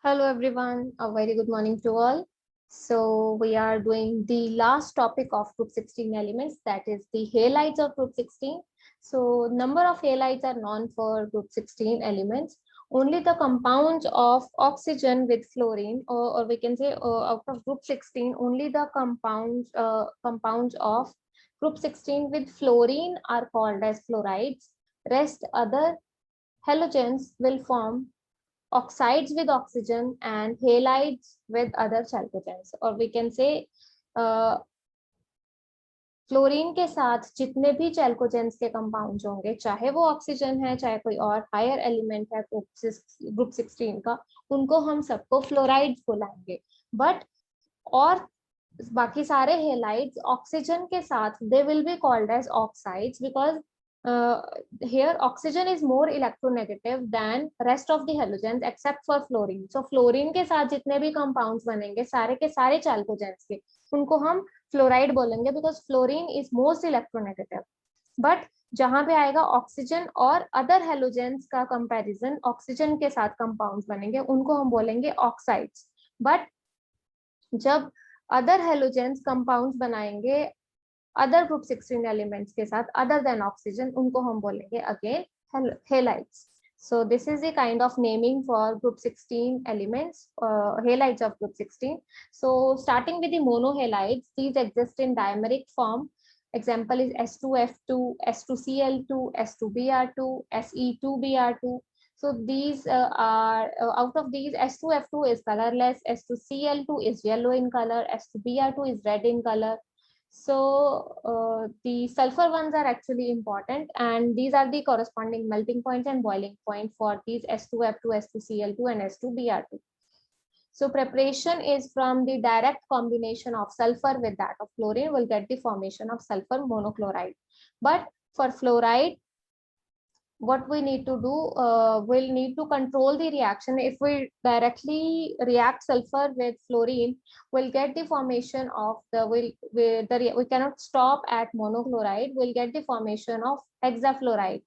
Hello everyone, a very good morning to all. So we are doing the last topic of group 16 elements, that is the halides of group 16. So number of halides are known for group 16 elements. Only the compounds of oxygen with fluorine, or we can say out of group 16, only the compounds of group 16 with fluorine are called as fluorides. Rest other halogens will form oxides with oxygen and halides with other chalcogens, or we can say fluorine के साथ जितने भी चैल्कोजेंस के compounds होंगे, चाहे वो oxygen है चाहे कोई और हायर एलिमेंट है ग्रुप 16 का, उनको हम सबको फ्लोराइड्स बुलाएंगे. बट और बाकी सारे हेलाइड्स ऑक्सीजन के साथ they will be called as oxides because here oxygen is more electronegative than rest of the halogens except for fluorine. So fluorine के साथ जितने भी compounds बनेंगे सारे के सारे chalcogens के, उनको हम फ्लोराइड बोलेंगे because fluorine is most electronegative. But जहां पे आएगा ऑक्सीजन और अदर हेलोजेंस का कंपैरिजन, ऑक्सीजन के साथ कंपाउंड्स बनेंगे, उनको हम बोलेंगे ऑक्साइड्स. बट जब अदर हेलोजेंस कंपाउंड्स बनाएंगे अदर ग्रुप 16 एलिमेंट्स के साथ अदर देन ऑक्सीजन, उनको हम बोलेंगे again halides. So this is the kind of naming for group 16 elements, halides of group 16. So starting with the monohalides, these exist in dimeric form. Example is S2F2, S2Cl2, S2Br2, Se2Br2. So these out of these, S2F2 is colorless, S2Cl2 is yellow in color, S2Br2 is red in color. So the sulfur ones are actually important, and these are the corresponding melting points and boiling point for these S2F2, S2Cl2 and S2Br2. So preparation is from the direct combination of sulfur with that of chlorine will get the formation of sulfur monochloride. But for fluoride, what we need to do, we'll need to control the reaction. If we directly react sulfur with fluorine, we'll get the formation of we cannot stop at monochloride, we'll get the formation of hexafluoride.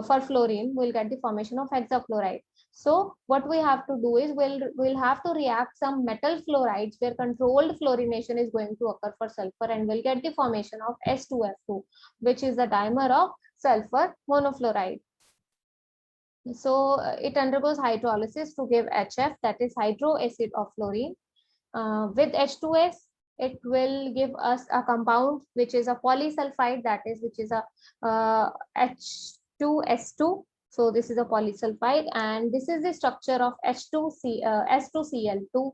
For fluorine, we'll get the formation of hexafluoride. So what we have to do is we'll have to react some metal fluorides where controlled fluorination is going to occur for sulfur, and we'll get the formation of S2F2, which is the dimer of sulfur monofluoride. So it undergoes hydrolysis to give HF, that is hydroacid of fluorine. With H2S, it will give us a compound which is a polysulfide, that is which is a H2S2. So this is a polysulfide, and this is the structure of S2Cl2,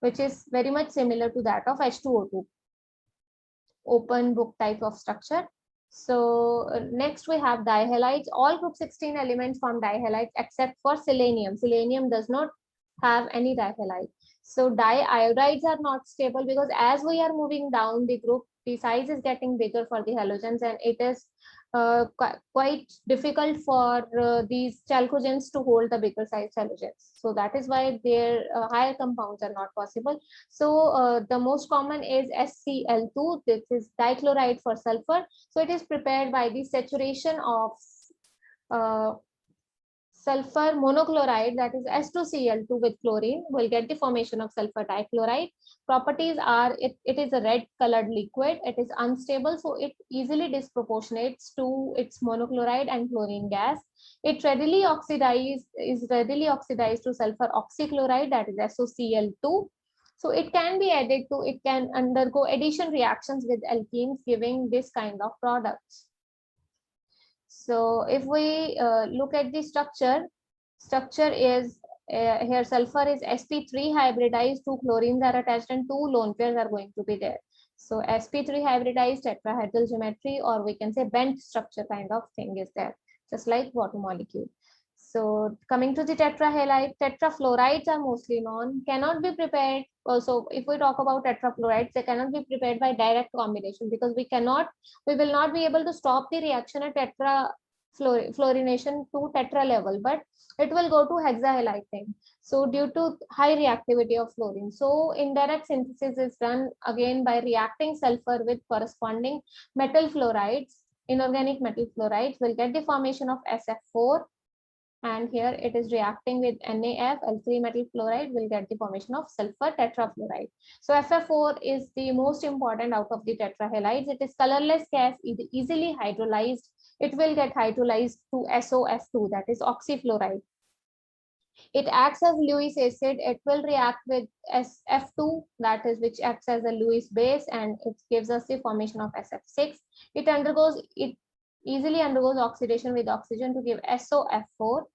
which is very much similar to that of H2O2. Open book type of structure. So next we have dihalides. All group 16 elements form dihalides except for selenium. Selenium does not have any dihalide. So diiodides are not stable because as we are moving down the group, the size is getting bigger for the halogens, and it is quite difficult for these chalcogens to hold the bigger size halogens. So that is why their higher compounds are not possible. So the most common is SCl2. This is dichloride for sulfur. So it is prepared by the saturation of sulfur monochloride, that is S2Cl2 with chlorine, will get the formation of sulfur dichloride. Properties are it is a red colored liquid, it is unstable, so it easily disproportionates to its monochloride and chlorine gas. It is readily oxidized to sulfur oxychloride, that is SOCl2. So it can be added to, it can undergo addition reactions with alkenes, giving this kind of products. So if we look at the structure is here sulfur is sp3 hybridized, two chlorines are attached and two lone pairs are going to be there. So sp3 hybridized tetrahedral geometry, or we can say bent structure kind of thing is there, just like water molecule. So coming to the tetrahalide, tetrafluorides are mostly known, cannot be prepared. Also, if we talk about tetrafluorides, they cannot be prepared by direct combination because we will not be able to stop the reaction at fluorination to tetra level, but it will go to hexahalide thing. So due to high reactivity of fluorine, so indirect synthesis is done again by reacting sulfur with corresponding metal fluorides. Inorganic metal fluorides will get the formation of SF4. and here it is reacting with NaF, alkali metal fluoride, will get the formation of sulfur tetrafluoride. So FF4 is the most important out of the tetrahalides. It is colorless gas, easily hydrolyzed. It will get hydrolyzed to SOF2, that is oxyfluoride. It acts as Lewis acid. It will react with SF2, that is which acts as a Lewis base, and it gives us the formation of SF6. It easily undergoes oxidation with oxygen to give SOF4.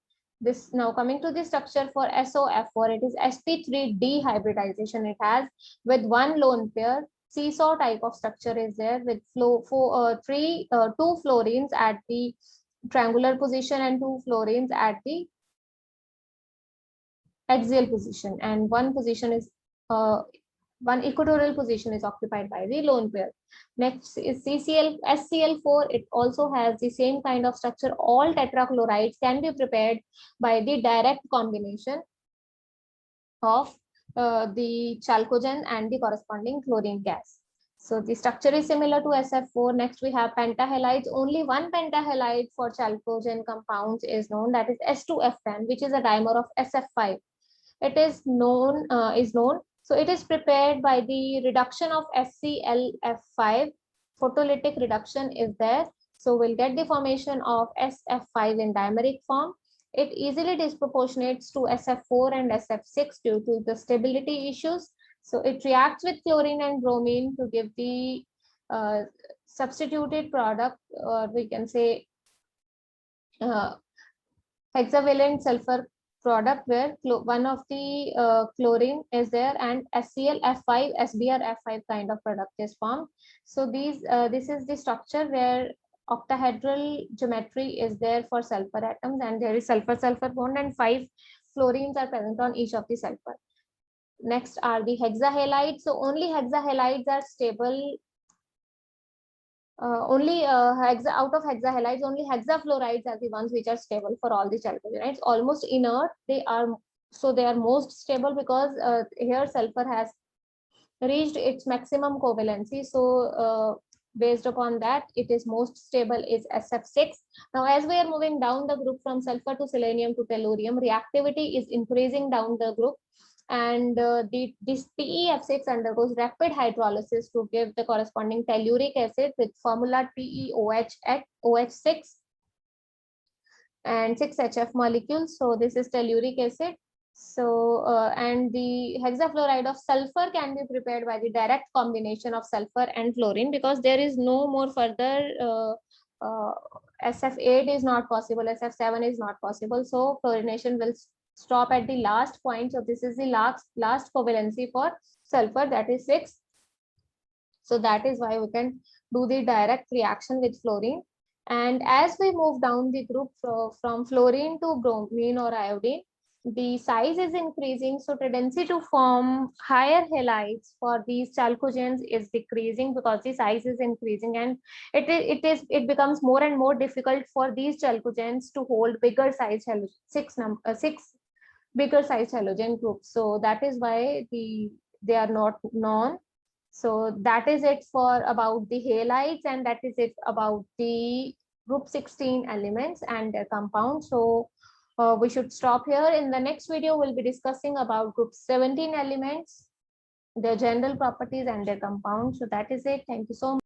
This now coming to the structure for SOF4, it is sp3 dehybridization. It has with one lone pair. Seesaw type of structure is there with two fluorines at the triangular position and two fluorines at the axial position, and one equatorial position is occupied by the lone pair. Next is SCl4. It also has the same kind of structure. All tetrachlorides can be prepared by the direct combination of the chalcogen and the corresponding chlorine gas. So the structure is similar to SF4. Next we have pentahalides. Only one pentahalide for chalcogen compounds is known, that is S2F10, which is a dimer of SF5. It is known. So it is prepared by the reduction of FClF5. Photolytic reduction is there. So we'll get the formation of SF5 in dimeric form. It easily disproportionates to SF4 and SF6 due to the stability issues. So it reacts with chlorine and bromine to give the substituted product, or we can say hexavalent sulfur product, where one of the chlorine is there and SClF5, SBrF5 kind of product is formed. So this is the structure where octahedral geometry is there for sulfur atoms, and there is sulfur-sulfur bond, and 5 fluorines are present on each of the sulfur. Next are the hexahalides. So only hexahalides are stable. Out of hexahalides, only hexafluorides are the ones which are stable for all the chalcogenides. Almost inert, they are most stable because here sulfur has reached its maximum covalency. So based upon that, it is most stable is SF6. Now, as we are moving down the group from sulfur to selenium to tellurium, reactivity is increasing down the group, and this PeF6 undergoes rapid hydrolysis to give the corresponding telluric acid with formula TeOH at OH6 and 6HF molecules. So this is telluric acid. So and the hexafluoride of sulfur can be prepared by the direct combination of sulfur and fluorine, because there is no more further SF8 is not possible, SF7 is not possible. So fluorination will stop at the last point. So this is the last covalency for sulfur, that is 6. So that is why we can do the direct reaction with fluorine. And as we move down the group from fluorine to bromine or iodine, the size is increasing. So tendency to form higher halides for these chalcogens is decreasing because the size is increasing, and it becomes more and more difficult for these chalcogens to hold bigger size six bigger size halogen groups. So that is why they are not known. So that is it for about the halides, and that is it about the group 16 elements and their compounds. So we should stop here. In the next video, we'll be discussing about group 17 elements, their general properties and their compounds. So that is it. Thank you so much.